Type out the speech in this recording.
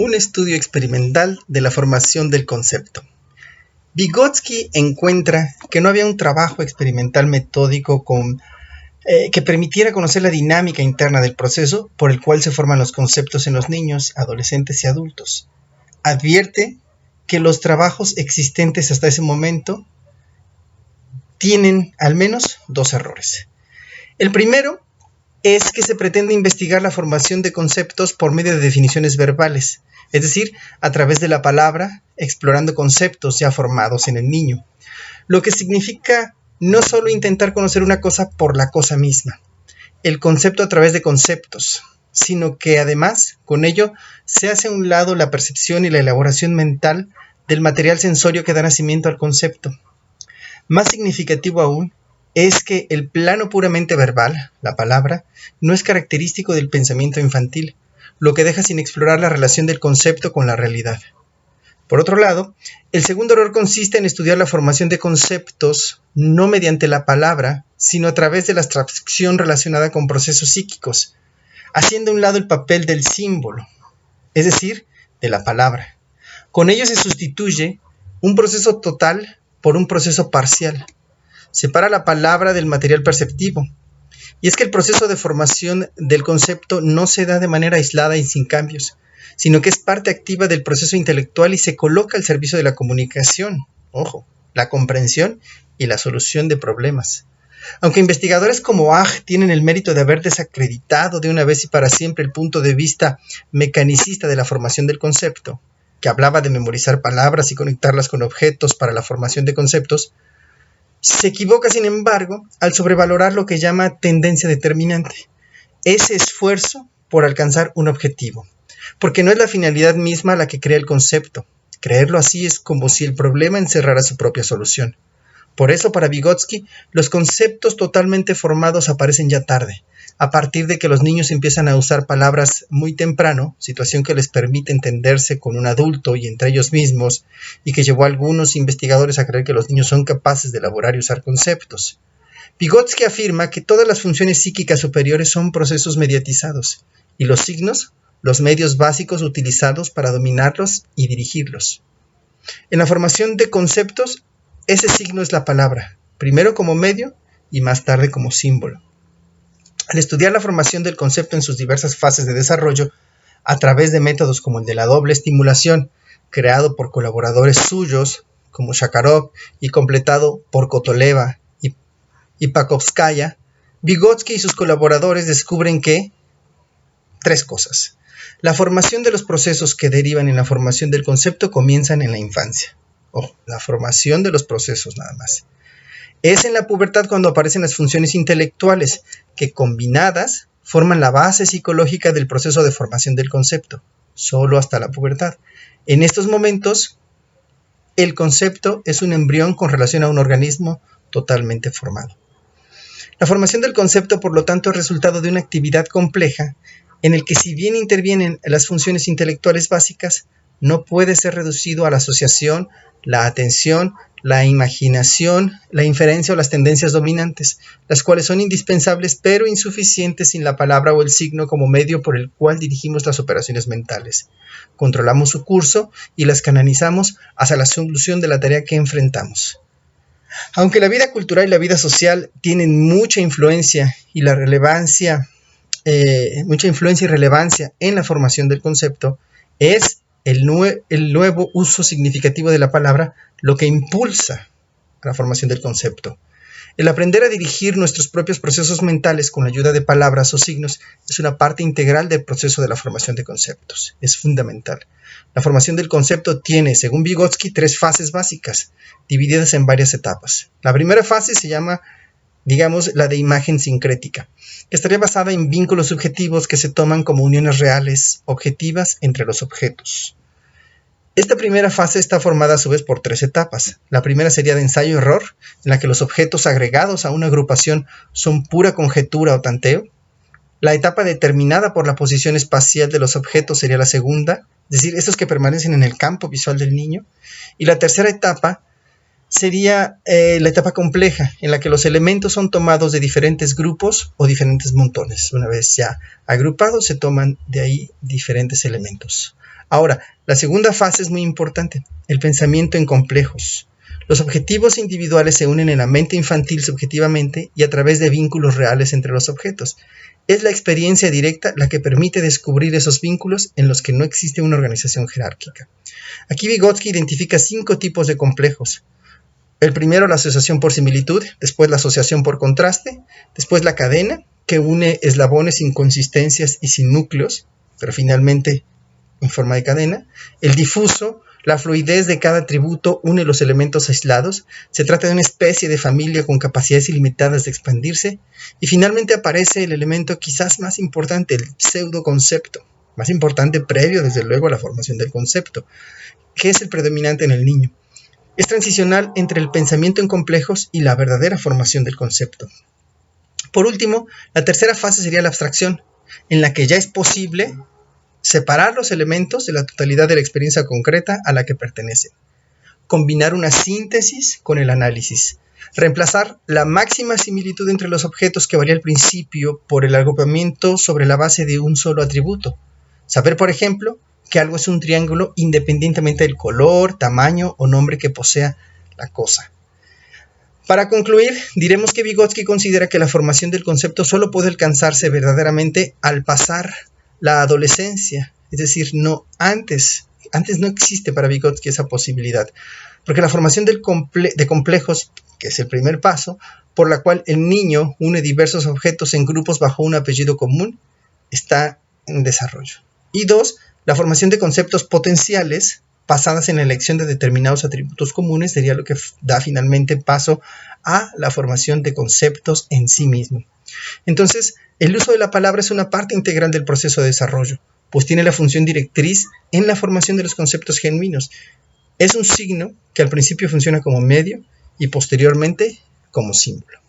un estudio experimental de la formación del concepto. Vygotsky encuentra que no había un trabajo experimental metódico que permitiera conocer la dinámica interna del proceso por el cual se forman los conceptos en los niños, adolescentes y adultos. Advierte que los trabajos existentes hasta ese momento tienen al menos dos errores. El primero es que se pretende investigar la formación de conceptos por medio de definiciones verbales, es decir, a través de la palabra, explorando conceptos ya formados en el niño, lo que significa no solo intentar conocer una cosa por la cosa misma, el concepto a través de conceptos, sino que además, con ello, se hace a un lado la percepción y la elaboración mental del material sensorio que da nacimiento al concepto. Más significativo aún, es que el plano puramente verbal, la palabra, no es característico del pensamiento infantil, lo que deja sin explorar la relación del concepto con la realidad. Por otro lado, el segundo error consiste en estudiar la formación de conceptos no mediante la palabra, sino a través de la abstracción relacionada con procesos psíquicos, haciendo a un lado el papel del símbolo, es decir, de la palabra. Con ello se sustituye un proceso total por un proceso parcial. Separa la palabra del material perceptivo. Y es que el proceso de formación del concepto no se da de manera aislada y sin cambios, sino que es parte activa del proceso intelectual y se coloca al servicio de la comunicación, la comprensión y la solución de problemas. Aunque investigadores como Ag tienen el mérito de haber desacreditado de una vez y para siempre el punto de vista mecanicista de la formación del concepto, que hablaba de memorizar palabras y conectarlas con objetos para la formación de conceptos, se equivoca, sin embargo, al sobrevalorar lo que llama tendencia determinante, ese esfuerzo por alcanzar un objetivo, porque no es la finalidad misma la que crea el concepto. Creerlo así es como si el problema encerrara su propia solución. Por eso, para Vygotsky, los conceptos totalmente formados aparecen ya tarde, a partir de que los niños empiezan a usar palabras muy temprano, situación que les permite entenderse con un adulto y entre ellos mismos, y que llevó a algunos investigadores a creer que los niños son capaces de elaborar y usar conceptos. Vygotsky afirma que todas las funciones psíquicas superiores son procesos mediatizados, y los signos, los medios básicos utilizados para dominarlos y dirigirlos. En la formación de conceptos, ese signo es la palabra, primero como medio y más tarde como símbolo. Al estudiar la formación del concepto en sus diversas fases de desarrollo, a través de métodos como el de la doble estimulación, creado por colaboradores suyos, como Shakarov, y completado por Kotoleva y Pakhovskaya, Vygotsky y sus colaboradores descubren que tres cosas. La formación de los procesos que derivan en la formación del concepto comienzan en la infancia. La formación de los procesos nada más. Es en la pubertad cuando aparecen las funciones intelectuales, que combinadas forman la base psicológica del proceso de formación del concepto, solo hasta la pubertad. En estos momentos, el concepto es un embrión con relación a un organismo totalmente formado. La formación del concepto, por lo tanto, es resultado de una actividad compleja en el que, si bien intervienen las funciones intelectuales básicas, no puede ser reducido a la asociación, la atención, la imaginación, la inferencia o las tendencias dominantes, las cuales son indispensables pero insuficientes sin la palabra o el signo como medio por el cual dirigimos las operaciones mentales. Controlamos su curso y las canalizamos hacia la solución de la tarea que enfrentamos. Aunque la vida cultural y la vida social tienen mucha influencia y relevancia en la formación del concepto, es el nuevo uso significativo de la palabra lo que impulsa la formación del concepto. El aprender a dirigir nuestros propios procesos mentales con la ayuda de palabras o signos es una parte integral del proceso de la formación de conceptos. Es fundamental. La formación del concepto tiene, según Vygotsky, tres fases básicas, divididas en varias etapas. La primera fase se llama, la de imagen sincrética, que estaría basada en vínculos subjetivos que se toman como uniones reales, objetivas, entre los objetos. Esta primera fase está formada a su vez por tres etapas. La primera sería de ensayo-error, en la que los objetos agregados a una agrupación son pura conjetura o tanteo. La etapa determinada por la posición espacial de los objetos sería la segunda, es decir, estos que permanecen en el campo visual del niño. Y la tercera etapa sería la etapa compleja, en la que los elementos son tomados de diferentes grupos o diferentes montones. Una vez ya agrupados, se toman de ahí diferentes elementos. Ahora, la segunda fase es muy importante, el pensamiento en complejos. Los objetivos individuales se unen en la mente infantil subjetivamente y a través de vínculos reales entre los objetos. Es la experiencia directa la que permite descubrir esos vínculos en los que no existe una organización jerárquica. Aquí Vygotsky identifica 5 tipos de complejos. El primero, la asociación por similitud, después la asociación por contraste, después la cadena, que une eslabones sin consistencias y sin núcleos, pero finalmente en forma de cadena. El difuso, la fluidez de cada atributo une los elementos aislados. Se trata de una especie de familia con capacidades ilimitadas de expandirse. Y finalmente aparece el elemento quizás más importante, el pseudoconcepto, más importante previo desde luego a la formación del concepto, que es el predominante en el niño. Es transicional entre el pensamiento en complejos y la verdadera formación del concepto. Por último, la tercera fase sería la abstracción, en la que ya es posible separar los elementos de la totalidad de la experiencia concreta a la que pertenecen. Combinar una síntesis con el análisis. Reemplazar la máxima similitud entre los objetos que varía al principio por el agrupamiento sobre la base de un solo atributo. Saber, por ejemplo, que algo es un triángulo independientemente del color, tamaño o nombre que posea la cosa. Para concluir, diremos que Vygotsky considera que la formación del concepto solo puede alcanzarse verdaderamente al pasar la adolescencia, es decir, no antes no existe para Vygotsky esa posibilidad, porque la formación de complejos, que es el primer paso, por la cual el niño une diversos objetos en grupos bajo un apellido común, está en desarrollo. Y 2, la formación de conceptos potenciales, basadas en la elección de determinados atributos comunes, sería lo que da finalmente paso a la formación de conceptos en sí mismo. Entonces, el uso de la palabra es una parte integral del proceso de desarrollo, pues tiene la función directriz en la formación de los conceptos genuinos. Es un signo que al principio funciona como medio y posteriormente como símbolo.